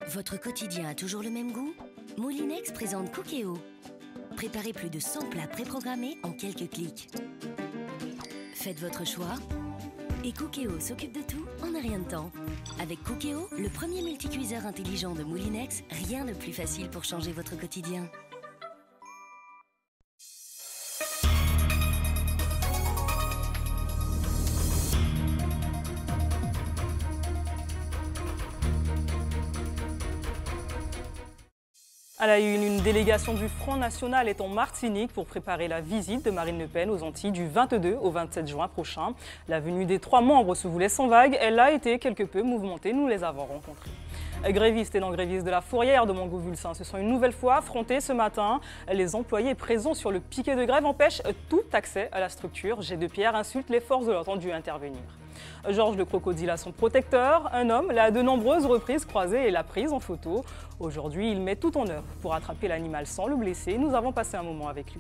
Votre quotidien a toujours le même goût? Moulinex présente Cookéo. Préparez plus de 100 plats préprogrammés en quelques clics. Faites votre choix et Cookéo s'occupe de tout en un rien de temps. Avec Cookéo, le premier multicuiseur intelligent de Moulinex, rien de plus facile pour changer votre quotidien. À la une délégation du Front National est en Martinique pour préparer la visite de Marine Le Pen aux Antilles du 22 au 27 juin prochain. La venue des 3 membres se voulait sans vague. Elle a été quelque peu mouvementée, nous les avons rencontrés. Grévistes et non-grévistes de la Fourrière de Montgovulcin se sont une nouvelle fois affrontés ce matin. Les employés présents sur le piquet de grève empêchent tout accès à la structure. Jet de pierre insulte les forces de l'ordre dû intervenir. Georges le crocodile a son protecteur. Un homme l'a à de nombreuses reprises croisé et l'a prise en photo. Aujourd'hui, il met tout en œuvre pour attraper l'animal sans le blesser. Nous avons passé un moment avec lui.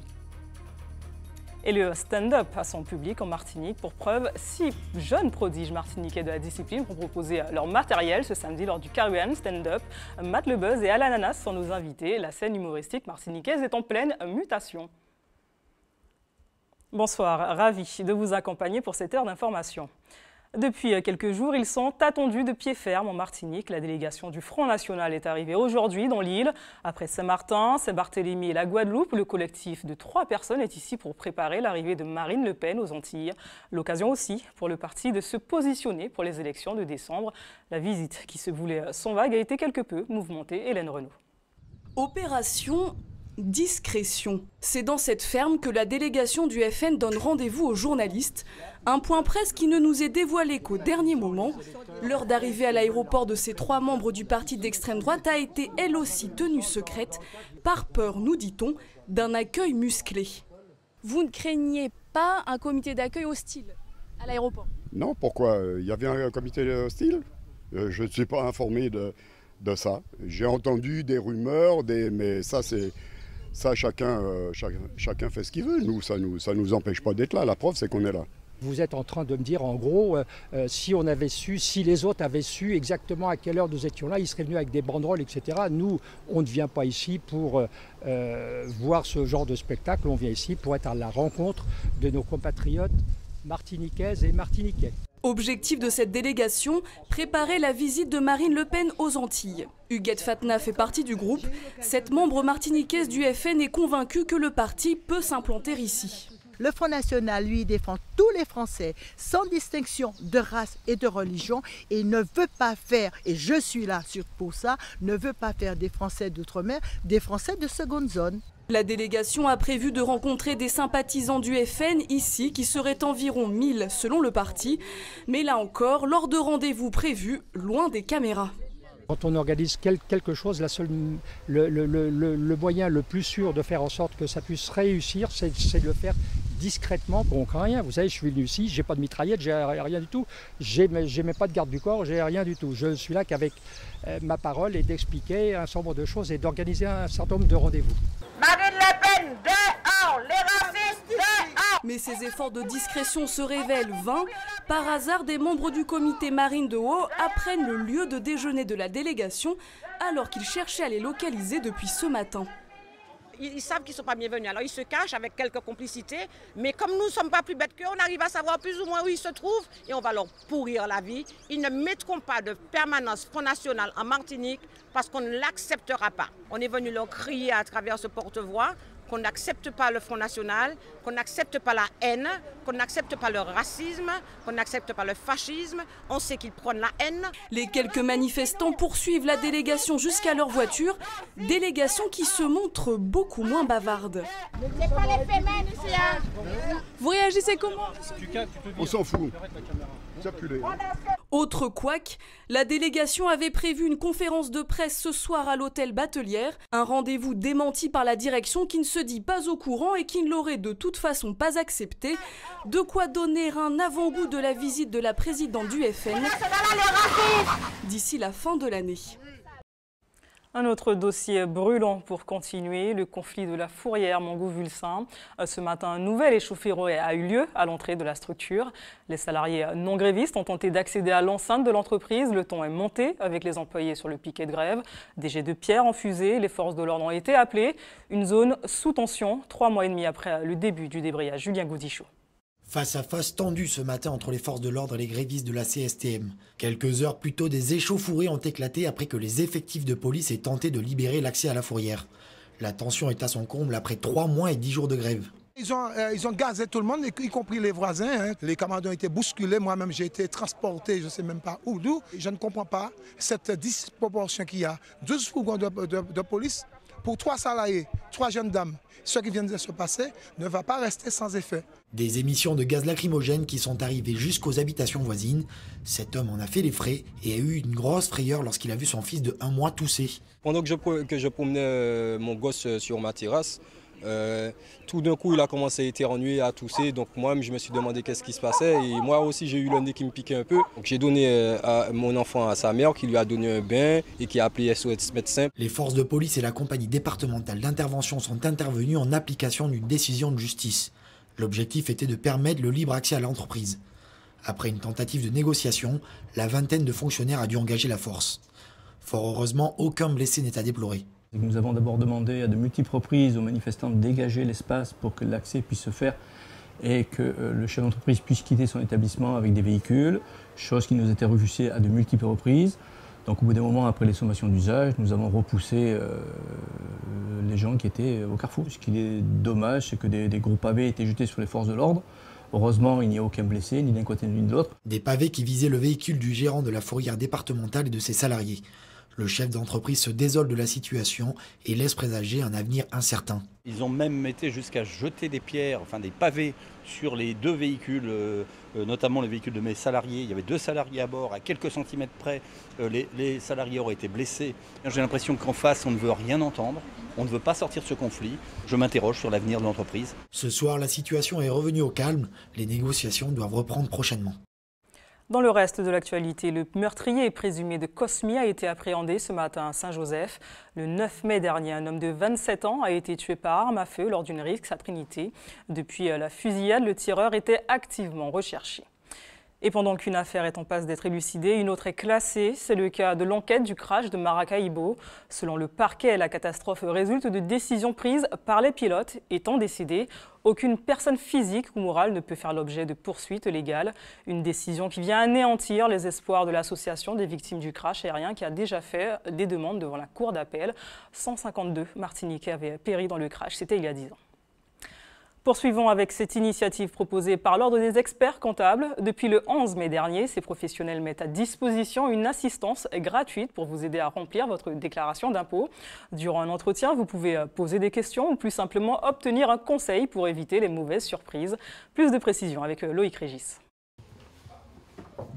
Et le stand-up à son public en Martinique. Pour preuve, 6 jeunes prodiges martiniquais de la discipline ont proposé leur matériel ce samedi lors du Caruan Stand-up. Matt Le Buzz et Al Ananas sont nos invités. La scène humoristique martiniquaise est en pleine mutation. Bonsoir, ravi de vous accompagner pour cette heure d'information. Depuis quelques jours, ils sont attendus de pied ferme en Martinique. La délégation du Front National est arrivée aujourd'hui dans l'île. Après Saint-Martin, Saint-Barthélemy et la Guadeloupe, le collectif de 3 personnes est ici pour préparer l'arrivée de Marine Le Pen aux Antilles. L'occasion aussi pour le parti de se positionner pour les élections de décembre. La visite qui se voulait sans vague a été quelque peu mouvementée. Hélène Renaud. Opération discrétion. C'est dans cette ferme que la délégation du FN donne rendez-vous aux journalistes. Un point presse qui ne nous est dévoilé qu'au dernier moment. L'heure d'arrivée à l'aéroport de ces 3 membres du parti d'extrême droite a été elle aussi tenue secrète, par peur, nous dit-on, d'un accueil musclé. Vous ne craignez pas un comité d'accueil hostile à l'aéroport? Non, pourquoi? Il y avait un comité hostile? Je ne suis pas informé de ça. J'ai entendu des rumeurs, mais ça c'est... Ça, chacun fait ce qu'il veut. Nous, ça nous empêche pas d'être là. La preuve, c'est qu'on est là. Vous êtes en train de me dire, en gros, si on avait su, si les autres avaient su exactement à quelle heure nous étions là, ils seraient venus avec des banderoles, etc. Nous, on ne vient pas ici pour voir ce genre de spectacle. On vient ici pour être à la rencontre de nos compatriotes martiniquaises et martiniquais. Objectif de cette délégation, préparer la visite de Marine Le Pen aux Antilles. Huguette Fatna fait partie du groupe. Cette membre martiniquaise du FN est convaincue que le parti peut s'implanter ici. Le Front National, lui, défend tous les Français, sans distinction de race et de religion, et il ne veut pas faire, et je suis là pour ça, ne veut pas faire des Français d'outre-mer, des Français de seconde zone. La délégation a prévu de rencontrer des sympathisants du FN ici, qui seraient environ 1000 selon le parti. Mais là encore, lors de rendez-vous prévus, loin des caméras. Quand on organise quelque chose, le moyen le plus sûr de faire en sorte que ça puisse réussir, c'est de le faire discrètement. Bon, rien, vous savez, je suis venu ici, j'ai pas de mitraillette, j'ai rien du tout, j'ai même pas de garde du corps, j'ai rien du tout. Je suis là qu'avec ma parole et d'expliquer un certain nombre de choses et d'organiser un certain nombre de rendez-vous. Marine Le Pen, dehors, les racistes, dehors! Mais ces efforts de discrétion se révèlent vains. Par hasard, des membres du comité Marine de Haut apprennent le lieu de déjeuner de la délégation alors qu'ils cherchaient à les localiser depuis ce matin. Ils savent qu'ils ne sont pas bienvenus, alors ils se cachent avec quelques complicités, mais comme nous ne sommes pas plus bêtes qu'eux, on arrive à savoir plus ou moins où ils se trouvent et on va leur pourrir la vie. Ils ne mettront pas de permanence Front National en Martinique parce qu'on ne l'acceptera pas. On est venu leur crier à travers ce porte-voix qu'on n'accepte pas le Front National, qu'on n'accepte pas la haine, qu'on n'accepte pas le racisme, qu'on n'accepte pas le fascisme. On sait qu'ils prônent la haine. Les quelques manifestants poursuivent la délégation jusqu'à leur voiture, délégation qui se montre beaucoup moins bavarde. C'est pas les femmes ici, hein. Vous réagissez comment? On s'en fout. Autre couac, la délégation avait prévu une conférence de presse ce soir à l'hôtel Batelière, un rendez-vous démenti par la direction qui ne se dit pas au courant et qui ne l'aurait de toute façon pas accepté, de quoi donner un avant-goût de la visite de la présidente du FN d'ici la fin de l'année. Un autre dossier brûlant pour continuer, le conflit de la fourrière Montgou-Vulsin. Ce matin, un nouvel échauffourée a eu lieu à l'entrée de la structure. Les salariés non grévistes ont tenté d'accéder à l'enceinte de l'entreprise. Le ton est monté avec les employés sur le piquet de grève. Des jets de pierre en fusée, les forces de l'ordre ont été appelées. Une zone sous tension, 3 mois et demi après le début du débrayage. Julien Goudichot. Face à face tendu ce matin entre les forces de l'ordre et les grévistes de la CSTM. Quelques heures plus tôt, des échauffourées ont éclaté après que les effectifs de police aient tenté de libérer l'accès à la fourrière. La tension est à son comble après 3 mois et 10 jours de grève. Ils ont gazé tout le monde, y compris les voisins. Les camarades ont été bousculés. Moi-même, j'ai été transporté, je ne sais même pas où, d'où. Je ne comprends pas cette disproportion qu'il y a. 12 fourgons de police pour 3 salariés, 3 jeunes dames. Ce qui vient de se passer ne va pas rester sans effet. Des émissions de gaz lacrymogène qui sont arrivées jusqu'aux habitations voisines. Cet homme en a fait les frais et a eu une grosse frayeur lorsqu'il a vu son fils de 1 mois tousser. Pendant que je promenais mon gosse sur ma terrasse, tout d'un coup il a commencé à éternuer, à tousser, donc moi je me suis demandé qu'est-ce qui se passait et moi aussi j'ai eu le nez qui me piquait un peu. Donc j'ai donné mon enfant à sa mère qui lui a donné un bain et qui a appelé SOS médecin. Les forces de police et la compagnie départementale d'intervention sont intervenues en application d'une décision de justice. L'objectif était de permettre le libre accès à l'entreprise. Après une tentative de négociation, la vingtaine de fonctionnaires a dû engager la force. Fort heureusement, aucun blessé n'est à déplorer. Nous avons d'abord demandé à de multiples reprises aux manifestants de dégager l'espace pour que l'accès puisse se faire et que le chef d'entreprise puisse quitter son établissement avec des véhicules, chose qui nous était refusée à de multiples reprises. Donc au bout d'un moment, après les sommations d'usage, nous avons repoussé les gens qui étaient au carrefour. Ce qui est dommage, c'est que des gros pavés étaient jetés sur les forces de l'ordre. Heureusement, il n'y a aucun blessé, ni d'un côté ni de l'autre. Des pavés qui visaient le véhicule du gérant de la fourrière départementale et de ses salariés. Le chef d'entreprise se désole de la situation et laisse présager un avenir incertain. Ils ont même été jusqu'à jeter des pierres, enfin des pavés sur les 2 véhicules, notamment le véhicule de mes salariés. Il y avait 2 salariés à bord, à quelques centimètres près. Les salariés auraient été blessés. J'ai l'impression qu'en face, on ne veut rien entendre. On ne veut pas sortir de ce conflit. Je m'interroge sur l'avenir de l'entreprise. Ce soir, la situation est revenue au calme. Les négociations doivent reprendre prochainement. Dans le reste de l'actualité, le meurtrier présumé de Cosmi a été appréhendé ce matin à Saint-Joseph. Le 9 mai dernier, un homme de 27 ans a été tué par arme à feu lors d'une rixe à Trinité. Depuis la fusillade, le tireur était activement recherché. Et pendant qu'une affaire est en passe d'être élucidée, une autre est classée. C'est le cas de l'enquête du crash de Maracaibo. Selon le parquet, la catastrophe résulte de décisions prises par les pilotes. Étant décédés, aucune personne physique ou morale ne peut faire l'objet de poursuites légales. Une décision qui vient anéantir les espoirs de l'association des victimes du crash aérien qui a déjà fait des demandes devant la cour d'appel. 152 Martiniquais avaient péri dans le crash, c'était il y a 10 ans. Poursuivons avec cette initiative proposée par l'Ordre des experts comptables. Depuis le 11 mai dernier, ces professionnels mettent à disposition une assistance gratuite pour vous aider à remplir votre déclaration d'impôt. Durant un entretien, vous pouvez poser des questions ou plus simplement obtenir un conseil pour éviter les mauvaises surprises. Plus de précisions avec Loïc Régis.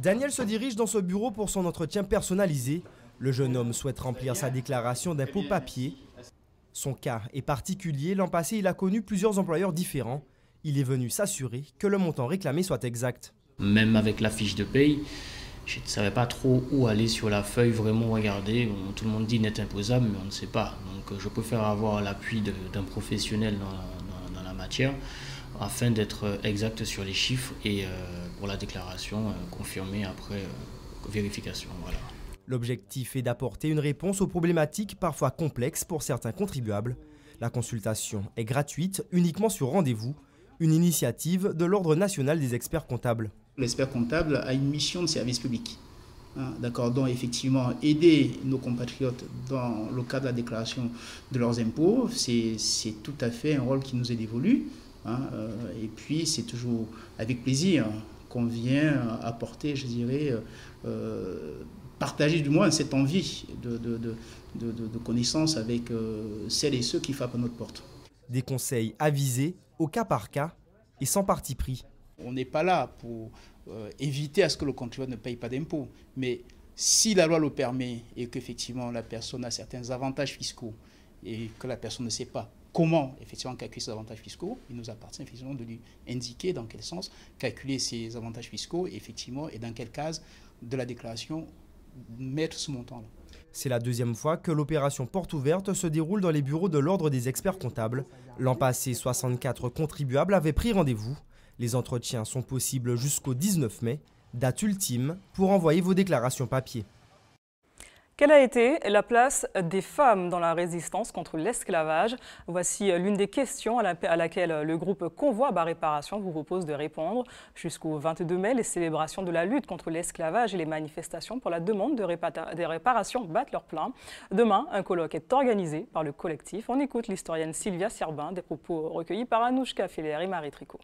Daniel se dirige dans ce bureau pour son entretien personnalisé. Le jeune homme souhaite remplir sa déclaration d'impôt papier. Son cas est particulier. L'an passé, il a connu plusieurs employeurs différents. Il est venu s'assurer que le montant réclamé soit exact. Même avec la fiche de paye, je ne savais pas trop où aller sur la feuille, vraiment regarder. Tout le monde dit net imposable, mais on ne sait pas. Donc je préfère avoir l'appui d'un professionnel dans la matière afin d'être exact sur les chiffres et pour la déclaration confirmée après vérification. Voilà. L'objectif est d'apporter une réponse aux problématiques parfois complexes pour certains contribuables. La consultation est gratuite, uniquement sur rendez-vous, une initiative de l'Ordre national des experts comptables. L'expert comptable a une mission de service public. D'accord, donc effectivement, aider nos compatriotes dans le cadre de la déclaration de leurs impôts, c'est tout à fait un rôle qui nous est dévolu. Et puis c'est toujours avec plaisir qu'on vient apporter, je dirais, partager du moins cette envie de connaissance avec celles et ceux qui frappent à notre porte. Des conseils avisés, au cas par cas et sans parti pris. On n'est pas là pour éviter à ce que le contribuable ne paye pas d'impôts, mais si la loi le permet et qu'effectivement la personne a certains avantages fiscaux et que la personne ne sait pas comment effectivement calculer ces avantages fiscaux, il nous appartient effectivement de lui indiquer dans quel sens calculer ces avantages fiscaux effectivement et dans quelle case de la déclaration mettre ce montant-là. C'est la deuxième fois que l'opération Porte ouverte se déroule dans les bureaux de l'Ordre des experts comptables. L'an passé, 64 contribuables avaient pris rendez-vous. Les entretiens sont possibles jusqu'au 19 mai, date ultime pour envoyer vos déclarations papier. Quelle a été la place des femmes dans la résistance contre l'esclavage? Voici l'une des questions à laquelle le groupe Convoi Bas Réparation vous propose de répondre. Jusqu'au 22 mai, les célébrations de la lutte contre l'esclavage et les manifestations pour la demande des réparations battent leur plein. Demain, un colloque est organisé par le collectif. On écoute l'historienne Sylvia Serbin, des propos recueillis par Anouchka Feller et Marie Tricot.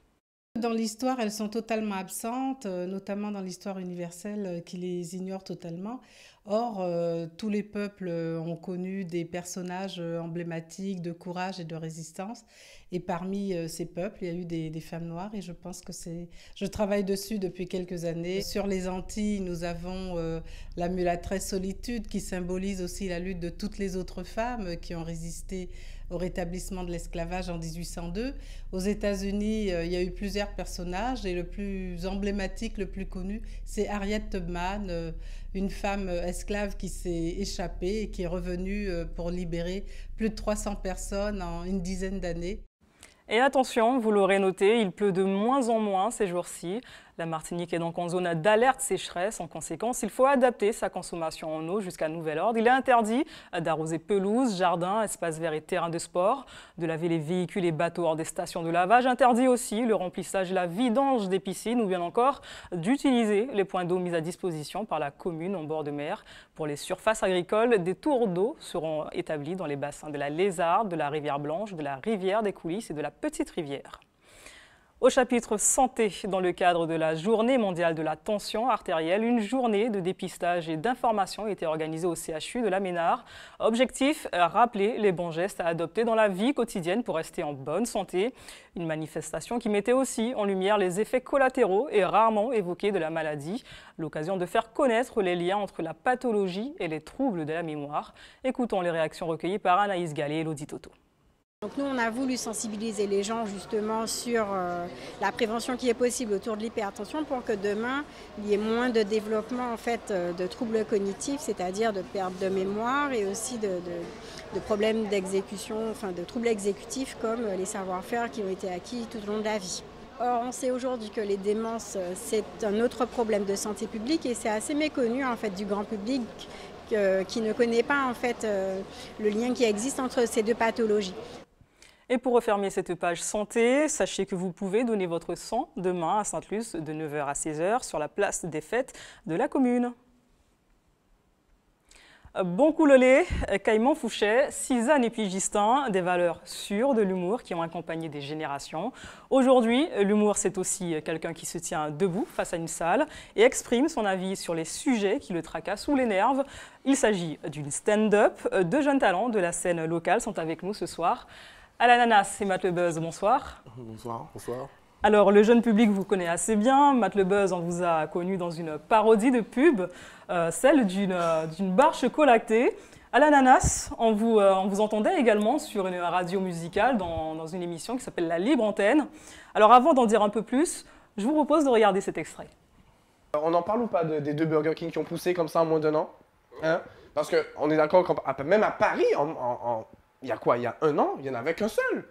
Dans l'histoire, elles sont totalement absentes, notamment dans l'histoire universelle qui les ignore totalement. Or, tous les peuples ont connu des personnages emblématiques de courage et de résistance. Et parmi ces peuples, il y a eu des femmes noires et je pense que je travaille dessus depuis quelques années. Sur les Antilles, nous avons la mulâtresse Solitude qui symbolise aussi la lutte de toutes les autres femmes qui ont résisté au rétablissement de l'esclavage en 1802. Aux États-Unis, il y a eu plusieurs personnages et le plus emblématique, le plus connu, c'est Harriet Tubman, une femme esclave qui s'est échappée et qui est revenue pour libérer plus de 300 personnes en une dizaine d'années. Et attention, vous l'aurez noté, il pleut de moins en moins ces jours-ci. La Martinique est donc en zone d'alerte sécheresse. En conséquence, il faut adapter sa consommation en eau jusqu'à nouvel ordre. Il est interdit d'arroser pelouses, jardins, espaces verts et terrains de sport, de laver les véhicules et bateaux hors des stations de lavage. Interdit aussi le remplissage et la vidange des piscines ou bien encore d'utiliser les points d'eau mis à disposition par la commune en bord de mer. Pour les surfaces agricoles, des tours d'eau seront établis dans les bassins de la Lézarde, de la rivière Blanche, de la rivière des Coulisses et de la Petite Rivière. Au chapitre santé, dans le cadre de la Journée mondiale de la tension artérielle, une journée de dépistage et d'information a été organisée au CHU de la Ménard. Objectif, rappeler les bons gestes à adopter dans la vie quotidienne pour rester en bonne santé. Une manifestation qui mettait aussi en lumière les effets collatéraux et rarement évoqués de la maladie. L'occasion de faire connaître les liens entre la pathologie et les troubles de la mémoire. Écoutons les réactions recueillies par Anaïs Gallet et Elodie Toto. Donc nous, on a voulu sensibiliser les gens justement sur la prévention qui est possible autour de l'hypertension pour que demain, il y ait moins de développement en fait, de troubles cognitifs, c'est-à-dire de perte de mémoire et aussi de problèmes d'exécution, enfin de troubles exécutifs comme les savoir-faire qui ont été acquis tout au long de la vie. Or, on sait aujourd'hui que les démences, c'est un autre problème de santé publique et c'est assez méconnu en fait, du grand public qui ne connaît pas en fait, le lien qui existe entre ces deux pathologies. Et pour refermer cette page santé, sachez que vous pouvez donner votre sang demain à Sainte-Luce de 9h à 16h sur la place des fêtes de la commune. Bon coulolé, Caïman Fouchet, Cisane et puis Justin, des valeurs sûres de l'humour qui ont accompagné des générations. Aujourd'hui, l'humour c'est aussi quelqu'un qui se tient debout face à une salle et exprime son avis sur les sujets qui le tracassent ou l'énervent. Il s'agit d'une stand-up. Deux jeunes talents de la scène locale sont avec nous ce soir. Alananas et Matt Le Buzz, bonsoir. Bonsoir, bonsoir. Alors, le jeune public vous connaît assez bien. Matt Le Buzz, on vous a connu dans une parodie de pub, celle d'une barre chocolatée. Alananas, on vous entendait également sur une radio musicale dans une émission qui s'appelle La Libre Antenne. Alors, avant d'en dire un peu plus, je vous propose de regarder cet extrait. On en parle ou pas des deux Burger King qui ont poussé comme ça en moins d'un an, hein? Parce qu'on est d'accord, même à Paris, il y a quoi? Il y a un an, il n'y en avait qu'un seul.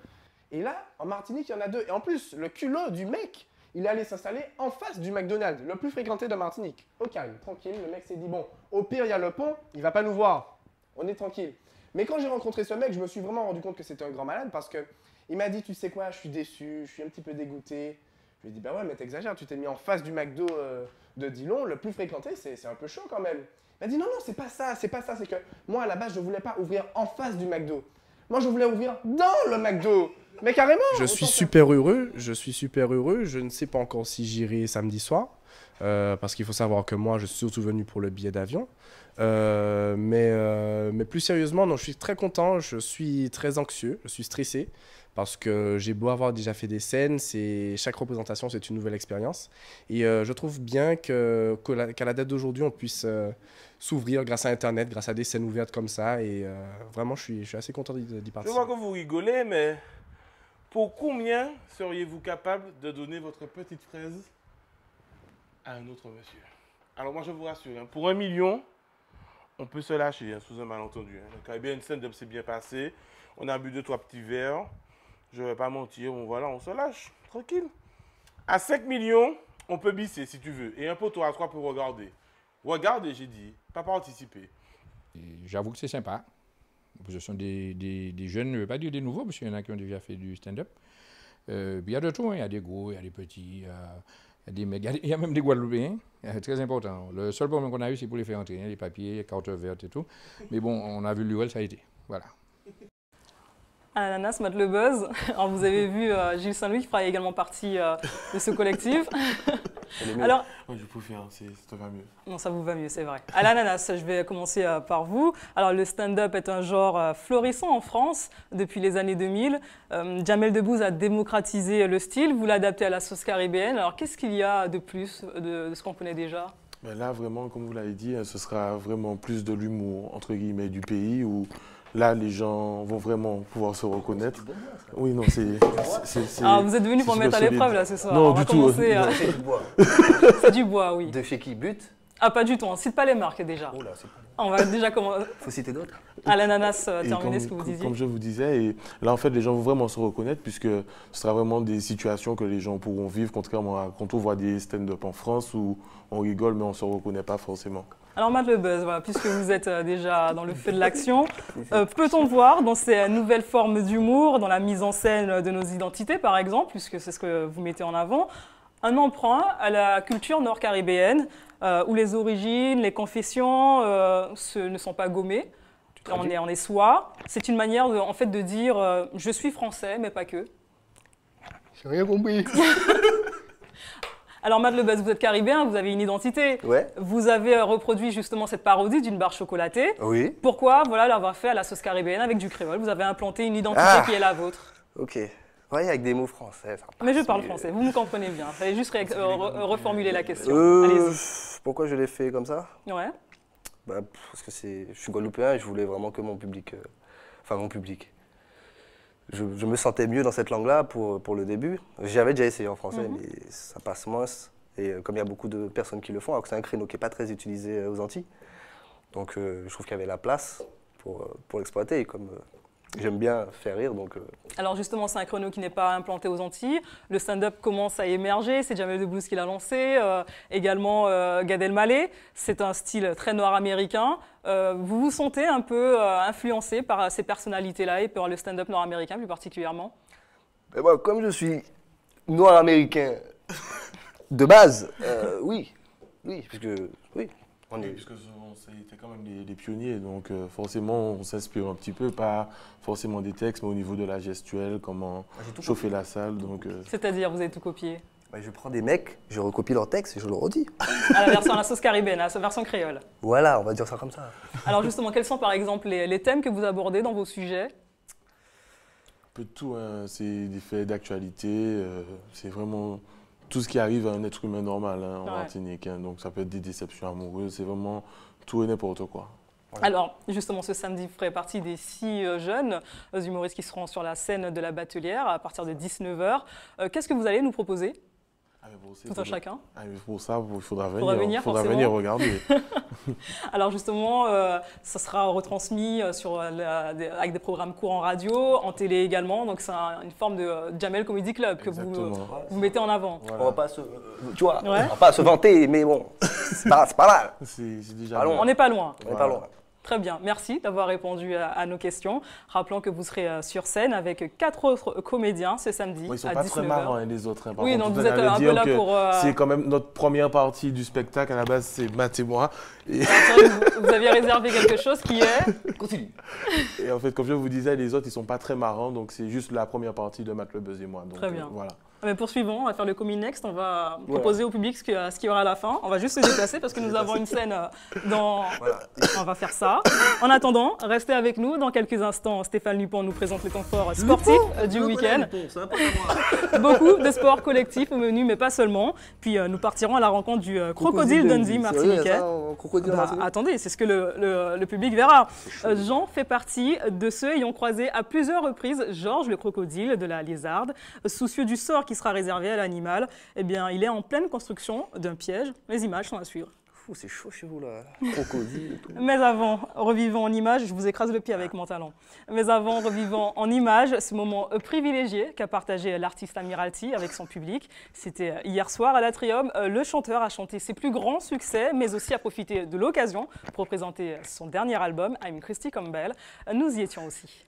Et là, en Martinique, il y en a deux. Et en plus, le culot du mec, il est allé s'installer en face du McDonald's, le plus fréquenté de Martinique. Au calme, tranquille, le mec s'est dit, bon, au pire, il y a le pont, il va pas nous voir. On est tranquille. Mais quand j'ai rencontré ce mec, je me suis vraiment rendu compte que c'était un grand malade parce qu'il m'a dit, tu sais quoi, je suis déçu, je suis un petit peu dégoûté. Je lui ai dit, bah ouais, mais t'exagères, tu t'es mis en face du McDo de Dillon, le plus fréquenté, c'est un peu chaud quand même. Il m'a dit, non, non, c'est pas ça, c'est que moi, à la base, je voulais pas ouvrir en face du McDo. Moi, je voulais ouvrir dans le McDo. Mais carrément. Je suis super heureux. Je ne sais pas encore si j'irai samedi soir. Parce qu'il faut savoir que moi, je suis surtout venu pour le billet d'avion. Mais plus sérieusement, non, je suis très content. Je suis très anxieux. Je suis stressé. Parce que j'ai beau avoir déjà fait des scènes, chaque représentation, c'est une nouvelle expérience. Et je trouve bien qu'à la date d'aujourd'hui, on puisse s'ouvrir grâce à Internet, grâce à des scènes ouvertes comme ça. Et vraiment, je suis assez content d'y participer. Je vois que vous rigolez, mais pour combien seriez-vous capable de donner votre petite fraise à un autre monsieur? Alors moi, je vous rassure, hein, pour 1 million, on peut se lâcher, hein, sous un malentendu. Hein. Le Caribbean stand-up s'est bien passé. On a bu 2-3 petits verres. Je ne vais pas mentir, bon, voilà, on se lâche, tranquille. À 5 millions, on peut bisser si tu veux. Et un poteau à 3 peut regarder. Regardez, j'ai dit, pas participer. J'avoue que c'est sympa. Ce sont des jeunes, je ne veux pas dire des nouveaux, parce qu'il y en a qui ont déjà fait du stand-up. Il y a de tout, hein. Il y a des gros, il y a des petits, il y a des mecs, il y a même des Guadeloupéens, très important. Le seul problème qu'on a eu, c'est pour les faire entrer, hein, les papiers, les cartes vertes et tout. Mais bon, on a vu l'URL, ça a été. Voilà. Ananas, Matt le Buzz. Alors, vous avez vu Gilles Saint-Louis qui fera également partie de ce collectif. Alors, moi, je préfère, ça te va mieux. Non, ça vous va mieux, c'est vrai. À l'Ananas, je vais commencer par vous. Alors, le stand-up est un genre florissant en France depuis les années 2000. Jamel Debbouze a démocratisé le style, vous l'adaptez à la sauce caribéenne. Alors, qu'est-ce qu'il y a de plus de ce qu'on connaît déjà? Ben là, vraiment, comme vous l'avez dit, ce sera vraiment plus de l'humour, entre guillemets, du pays où là, les gens vont vraiment pouvoir se reconnaître. Oui, non, c'est... Ah, vous êtes venu pour me mettre à l'épreuve, là, ce soir. Non, du tout. C'est du bois. C'est du bois, oui. De chez qui? But? Ah, pas du tout. On ne cite pas les marques, déjà. Oh là, c'est pas... On va déjà commencer. Faut citer d'autres. À l'Ananas, terminer ce que vous disiez. Comme je vous disais, et là, en fait, les gens vont vraiment se reconnaître puisque ce sera vraiment des situations que les gens pourront vivre, contrairement à quand on voit des stand-up en France où on rigole, mais on ne se reconnaît pas forcément. Alors, Matt le Buzz, voilà, puisque vous êtes déjà dans le feu de l'action, peut-on voir dans ces nouvelles formes d'humour, dans la mise en scène de nos identités, par exemple, puisque c'est ce que vous mettez en avant, un emprunt à la culture nord-caribéenne, où les origines, les confessions ne sont pas gommées. On est soi. C'est une manière en fait, de dire je suis français, mais pas que. J'ai rien compris. Alors, Matt le Buzz, vous êtes caribéen, vous avez une identité. Ouais. Vous avez reproduit justement cette parodie d'une barre chocolatée. Oui. Pourquoi l'avoir fait à la sauce caribéenne avec du créole? Vous avez implanté une identité qui est la vôtre. Ok. Oui, avec des mots français. Ça mais je parle français, vous me comprenez bien. Il fallait juste reformuler la question. Allez-y. Pourquoi je l'ai fait comme ça? Ouais. Bah, parce que je suis guadeloupéen et je voulais vraiment que mon public... Je me sentais mieux dans cette langue-là pour le début. J'avais déjà essayé en français, mais ça passe moins. Et comme il y a beaucoup de personnes qui le font, alors que c'est un créneau qui n'est pas très utilisé aux Antilles. Donc je trouve qu'il y avait la place pour l'exploiter. Et comme j'aime bien faire rire, donc... Alors justement, c'est un créneau qui n'est pas implanté aux Antilles. Le stand-up commence à émerger. C'est Jamel Debbouze qui l'a lancé. Également Gad Elmaleh. C'est un style très nord-américain. Vous vous sentez un peu influencé par ces personnalités-là et par le stand-up nord-américain plus particulièrement? Mais moi, comme je suis nord-américain de base, oui. Oui, parce que... Oui. Puisque c'était quand même des pionniers, donc forcément on s'inspire un petit peu, pas forcément des textes, mais au niveau de la gestuelle, comment chauffer la salle. C'est-à-dire, vous avez tout copié? Je prends des mecs, je recopie leurs textes et je le redis. À la sauce caribéenne, à la version créole. Voilà, on va dire ça comme ça. Alors justement, quels sont par exemple les thèmes que vous abordez dans vos sujets? Un peu de tout, hein. C'est des faits d'actualité, c'est vraiment... tout ce qui arrive à un être humain normal en Martinique. Hein. Donc ça peut être des déceptions amoureuses, c'est vraiment tout et n'importe quoi. Voilà. Alors justement ce samedi, vous ferez partie des 6 jeunes humoristes qui seront sur la scène de la Batelière à partir de 19h. Qu'est-ce que vous allez nous proposer? Tout un chacun. Pour ça, il faudra venir regarder. Alors justement, ça sera retransmis avec des programmes courts en radio, en télé également. Donc c'est une forme de Jamel Comedy Club que vous mettez en avant. Voilà. On va pas on va pas se vanter, mais bon, c'est pas mal. C'est déjà on n'est pas loin. On n'est pas loin. Très bien, merci d'avoir répondu à nos questions. Rappelons que vous serez sur scène avec 4 autres comédiens ce samedi à 19h. Ils ne sont pas très marrants les autres. Hein. Oui, donc vous êtes un peu là pour... C'est quand même notre première partie du spectacle. À la base, c'est Matt et moi. Et... Vous aviez réservé quelque chose qui est... Continue. Et en fait, comme je vous disais, les autres, ils ne sont pas très marrants. Donc c'est juste la première partie de Matt le Buzz et moi. Donc, très bien. Voilà. Mais poursuivons, on va faire le Comedy Next, on va proposer au public ce qu'il y aura à la fin. On va juste se déplacer parce que nous avons une scène dans... Voilà. On va faire ça. En attendant, restez avec nous. Dans quelques instants, Stéphane Lupon nous présente les temps forts sportifs du week-end. Beaucoup de sports collectifs au menu, mais pas seulement. Puis nous partirons à la rencontre du Crocodile Dundee martiniquais. Attendez, c'est ce que le public verra. Jean fait partie de ceux ayant croisé à plusieurs reprises Georges le crocodile de la Lézarde, soucieux du sort qui sera réservé à l'animal. Eh bien, il est en pleine construction d'un piège. Les images sont à suivre. fou, c'est chaud chez vous là. Crocodile et tout. Mais avant, revivons en images, je vous écrase le pied avec mon talent. Mais avant, revivons en images ce moment privilégié qu'a partagé l'artiste Amiralty avec son public. C'était hier soir à l'Atrium. Le chanteur a chanté ses plus grands succès, mais aussi a profité de l'occasion pour présenter son dernier album, I'm Christy Campbell. Nous y étions aussi.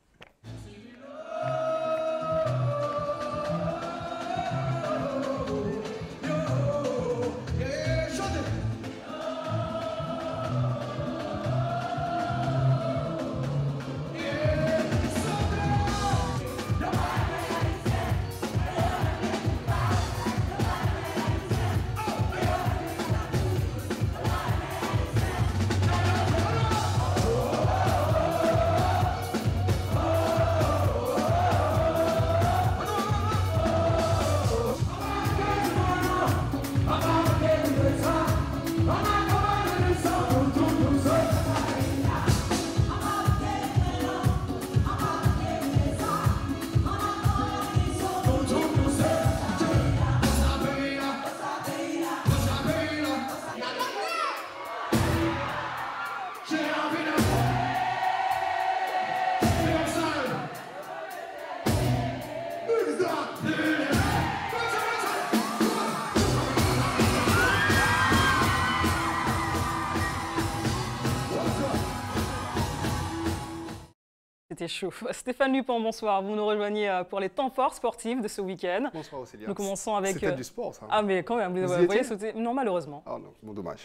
C'était chaud. Stéphane Lupin, bonsoir. Vous nous rejoignez pour les temps forts sportifs de ce week-end. Bonsoir Océlia. Nous commençons avec... C'était du sport, ça. Ah, mais quand même, vous voyez sauter... Non, malheureusement. Ah non, bon, dommage.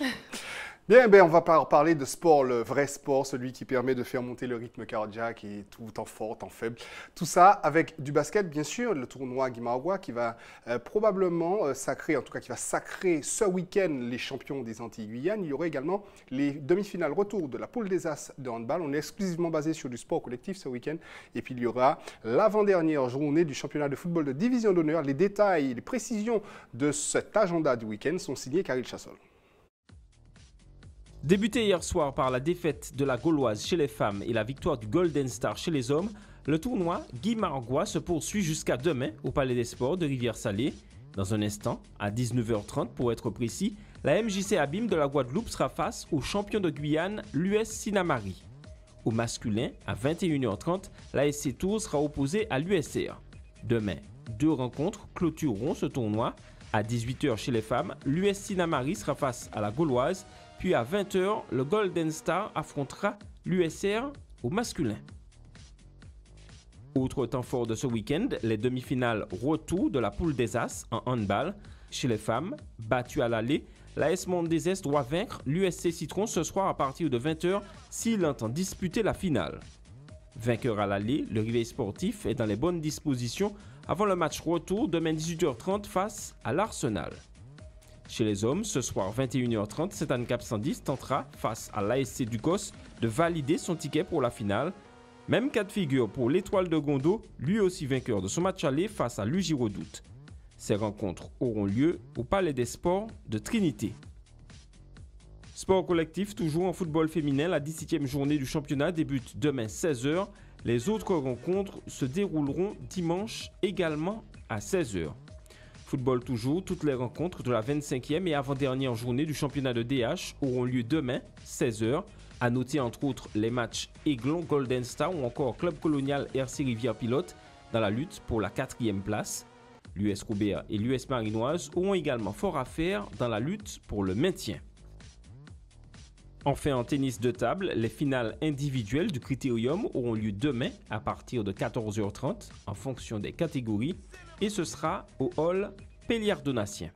Bien, ben, on va parler de sport, le vrai sport, celui qui permet de faire monter le rythme cardiaque et tout temps fort, temps faible. Tout ça avec du basket, bien sûr, le tournoi Guimarães qui va probablement sacrer, en tout cas qui va sacrer ce week-end les champions des Antilles-Guyane. Il y aura également les demi-finales retour de la poule des As de handball. On est exclusivement basé sur du sport collectif ce week-end. Et puis il y aura l'avant-dernière journée du championnat de football de division d'honneur. Les détails et les précisions de cet agenda du week-end sont signés Karil Chassol. Débuté hier soir par la défaite de la Gauloise chez les femmes et la victoire du Golden Star chez les hommes, le tournoi Guimarães se poursuit jusqu'à demain au Palais des Sports de Rivière-Salée. Dans un instant, à 19h30 pour être précis, la MJC Abîme de la Guadeloupe sera face au champion de Guyane, l'US Sinamari. Au masculin, à 21h30, l'ASC Tours sera opposé à l'USR. Demain, 2 rencontres clôtureront ce tournoi. À 18h chez les femmes, l'US Sinamari sera face à la Gauloise. Puis à 20h, le Golden Star affrontera l'USR au masculin. Autre temps fort de ce week-end, les demi-finales retour de la poule des As en handball. Chez les femmes, battues à l'aller, l'AS Monde des Est doit vaincre l'USC Citron ce soir à partir de 20h s'il entend disputer la finale. Vainqueur à l'aller, le réveil sportif est dans les bonnes dispositions avant le match retour demain 18h30 face à l'Arsenal. Chez les hommes, ce soir 21h30, Setan Cap 110 tentera, face à l'ASC Ducos, de valider son ticket pour la finale. Même cas de figure pour l'Étoile de Gondo, lui aussi vainqueur de son match aller face à l'UJ Redoute. Ces rencontres auront lieu au Palais des Sports de Trinité. Sport collectif, toujours en football féminin, la 17e journée du championnat débute demain 16h. Les autres rencontres se dérouleront dimanche également à 16h. Football toujours, toutes les rencontres de la 25e et avant-dernière journée du championnat de DH auront lieu demain, 16h. À noter entre autres les matchs Aiglon, Golden Star ou encore Club Colonial RC Rivière Pilote dans la lutte pour la 4e place. L'US Robert et l'US Marinoise auront également fort à faire dans la lutte pour le maintien. Enfin en tennis de table, les finales individuelles du Critérium auront lieu demain à partir de 14h30 en fonction des catégories et ce sera au hall Péliard-Donatien.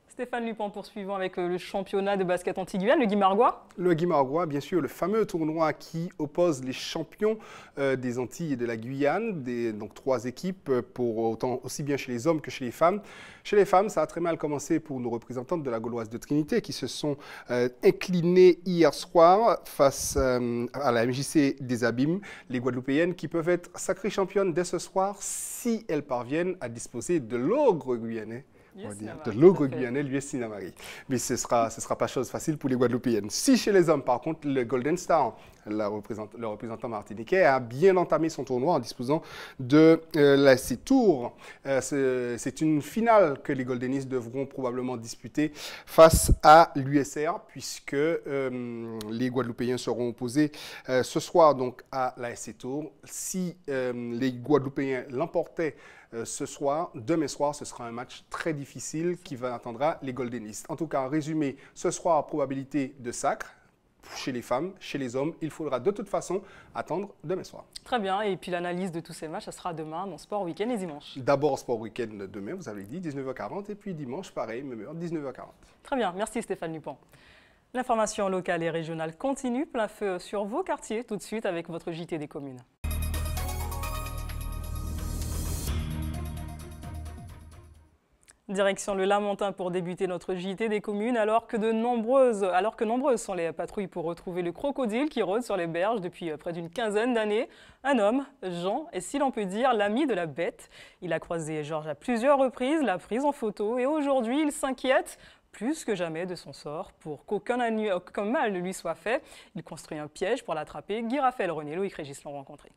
Stéphane Lupin, poursuivant avec le championnat de basket Antilles-Guyane, le Guimarães. Le Guimarães, bien sûr, le fameux tournoi qui oppose les champions des Antilles et de la Guyane, donc 3 équipes, aussi bien chez les hommes que chez les femmes. Chez les femmes, ça a très mal commencé pour nos représentantes de la Gauloise de Trinité qui se sont inclinées hier soir face à la MJC des Abîmes, les Guadeloupéennes qui peuvent être sacrées championnes dès ce soir si elles parviennent à disposer de l'ogre guyanais de l'ogre guyanais, l'US Sinamari. Mais ce sera pas chose facile pour les Guadeloupéennes. Si chez les hommes, par contre, le Golden Star, le représentant martiniquais, a bien entamé son tournoi en disposant de ses tours. C'est une finale que les Goldenistes devront probablement disputer face à l'USR, puisque les Guadeloupéens seront opposés ce soir donc à la SC Tour. Si les Guadeloupéens l'emportaient ce soir, demain soir, ce sera un match très difficile qui attendra les Goldenistes. En tout cas, en résumé, ce soir, probabilité de sacre chez les femmes, chez les hommes. Il faudra de toute façon attendre demain soir. Très bien, et puis l'analyse de tous ces matchs, ça sera demain dans Sport Week-end et dimanche. D'abord Sport Week-end demain, vous avez dit, 19h40, et puis dimanche, pareil, même heure, 19h40. Très bien, merci Stéphane Dupont. L'information locale et régionale continue, plein feu sur vos quartiers, tout de suite avec votre JT des communes. Direction le Lamentin pour débuter notre JT des communes, alors que nombreuses sont les patrouilles pour retrouver le crocodile qui rôde sur les berges depuis près d'une quinzaine d'années. Un homme, Jean, est, si l'on peut dire, l'ami de la bête. Il a croisé Georges à plusieurs reprises, l'a prise en photo et aujourd'hui il s'inquiète plus que jamais de son sort. Pour qu'aucun mal ne lui soit fait, il construit un piège pour l'attraper. Guy Raphaël, René, Loïc Régis l'ont rencontré.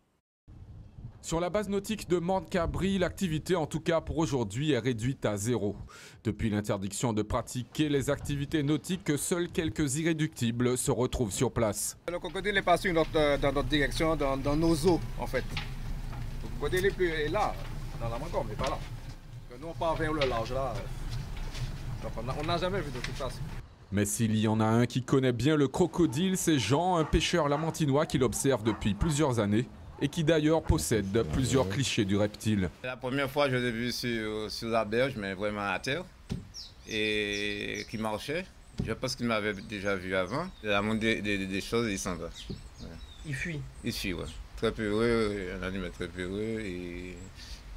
Sur la base nautique de Morne-Cabri, l'activité en tout cas pour aujourd'hui est réduite à 0. Depuis l'interdiction de pratiquer les activités nautiques, seuls quelques irréductibles se retrouvent sur place. Le crocodile est passé dans notre direction, dans nos eaux en fait. Le crocodile est là, dans la Mancore, mais pas là. Nous on part vers le large là. Donc on n'a jamais vu de toute façon. Mais s'il y en a un qui connaît bien le crocodile, c'est Jean, un pêcheur lamantinois qui l'observe depuis plusieurs années et qui d'ailleurs possède plusieurs clichés du reptile. La première fois je l'ai vu sur la berge, mais vraiment à terre, et qui marchait. Je pense qu'il m'avait déjà vu avant. Il a montré des choses et il s'en va. Ouais. Il fuit? Il fuit, oui. Très peureux, un animal très peureux et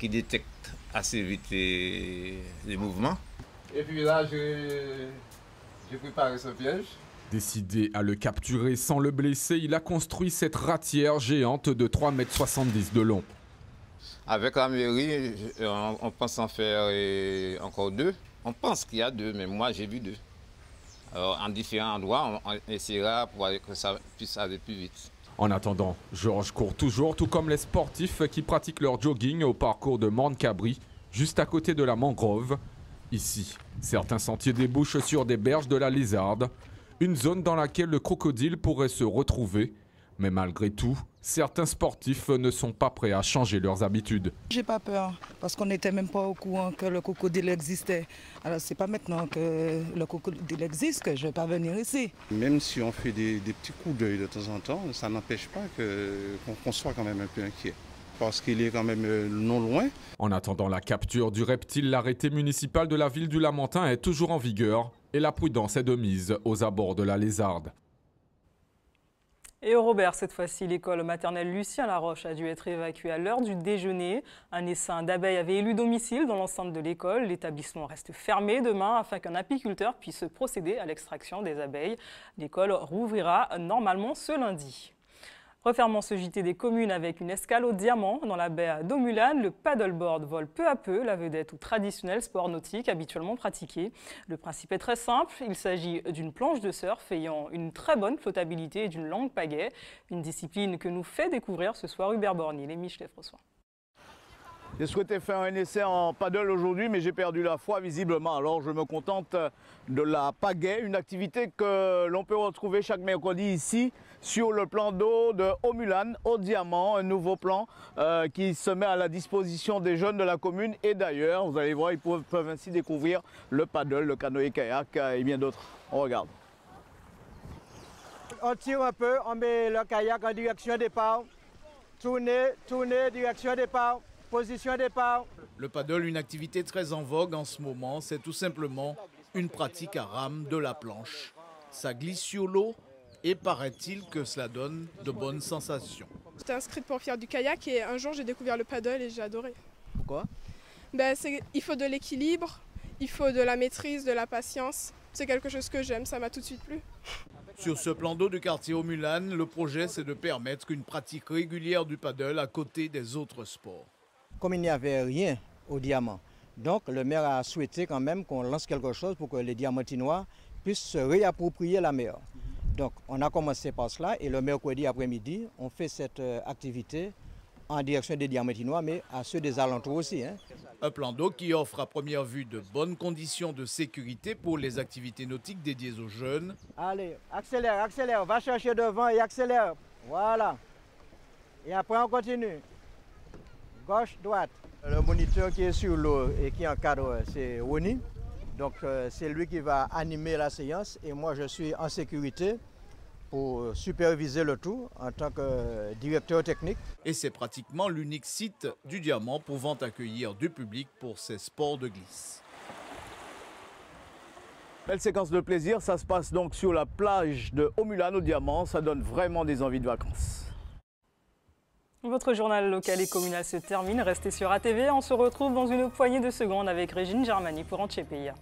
qui détecte assez vite les mouvements. Et puis là, j'ai préparé ce piège. Décidé à le capturer sans le blesser, il a construit cette ratière géante de 3,70 m de long. Avec la mairie, on pense en faire encore 2. On pense qu'il y a 2, mais moi j'ai vu 2. Alors en différents endroits, on essaiera pour que ça puisse aller plus vite. En attendant, Georges court toujours, tout comme les sportifs qui pratiquent leur jogging au parcours de Morne-Cabri, juste à côté de la mangrove. Ici, certains sentiers débouchent sur des berges de la Lézarde, une zone dans laquelle le crocodile pourrait se retrouver. Mais malgré tout, certains sportifs ne sont pas prêts à changer leurs habitudes. J'ai pas peur, parce qu'on n'était même pas au courant que le crocodile existait. Alors c'est pas maintenant que le crocodile existe que je vais pas venir ici. Même si on fait des petits coups d'œil de temps en temps, ça n'empêche pas qu'on soit quand même un peu inquiet. Parce qu'il est quand même non loin. En attendant la capture du reptile, l'arrêté municipal de la ville du Lamentin est toujours en vigueur et la prudence est de mise aux abords de la Lézarde. Et au Robert, cette fois-ci, l'école maternelle Lucien Laroche a dû être évacuée à l'heure du déjeuner. Un essaim d'abeilles avait élu domicile dans l'enceinte de l'école. L'établissement reste fermé demain afin qu'un apiculteur puisse procéder à l'extraction des abeilles. L'école rouvrira normalement ce lundi. Refermons ce JT des communes avec une escale au diamant. Dans la baie d'Omulan, le paddleboard vole peu à peu, la vedette ou traditionnel sport nautique habituellement pratiqué. Le principe est très simple, il s'agit d'une planche de surf ayant une très bonne flottabilité et d'une longue pagaie. Une discipline que nous fait découvrir ce soir Hubert Borny, les Michelet François. J'ai souhaité faire un essai en paddle aujourd'hui, mais j'ai perdu la foi visiblement. Alors je me contente de la pagaie, une activité que l'on peut retrouver chaque mercredi ici sur le plan d'eau de Omulan, au diamant, un nouveau plan qui se met à la disposition des jeunes de la commune. Et d'ailleurs, vous allez voir, ils peuvent ainsi découvrir le paddle, le canoë-kayak et bien d'autres. On regarde. On tire un peu, on met le kayak en direction départ, tourner, direction départ. Position départ. Le paddle, une activité très en vogue en ce moment, c'est tout simplement une pratique à rame de la planche. Ça glisse sur l'eau et paraît-il que cela donne de bonnes sensations. J'étais inscrite pour faire du kayak et un jour j'ai découvert le paddle et j'ai adoré. Pourquoi? Il faut de l'équilibre, il faut de la maîtrise, de la patience. C'est quelque chose que j'aime, ça m'a tout de suite plu. Sur ce plan d'eau du quartier Omulan, le projet c'est de permettre une pratique régulière du paddle à côté des autres sports. Comme il n'y avait rien au diamant, Donc le maire a souhaité quand même qu'on lance quelque chose pour que les Diamantinois puissent se réapproprier la mer. Donc on a commencé par cela et le mercredi après-midi, on fait cette activité en direction des Diamantinois, mais à ceux des alentours aussi. Un plan d'eau qui offre à première vue de bonnes conditions de sécurité pour les activités nautiques dédiées aux jeunes. Allez, accélère, accélère, va chercher devant et accélère. Voilà. Et après on continue. Gauche, droite. Le moniteur qui est sur l'eau et qui encadre, c'est Rony. Donc c'est lui qui va animer la séance et moi je suis en sécurité pour superviser le tout en tant que directeur technique. Et c'est pratiquement l'unique site du Diamant pouvant accueillir du public pour ces sports de glisse. Belle séquence de plaisir, ça se passe donc sur la plage de Omulan au Diamant, ça donne vraiment des envies de vacances. Votre journal local et communal se termine, restez sur ATV, on se retrouve dans une poignée de secondes avec Régine Germani pour Antchepeya.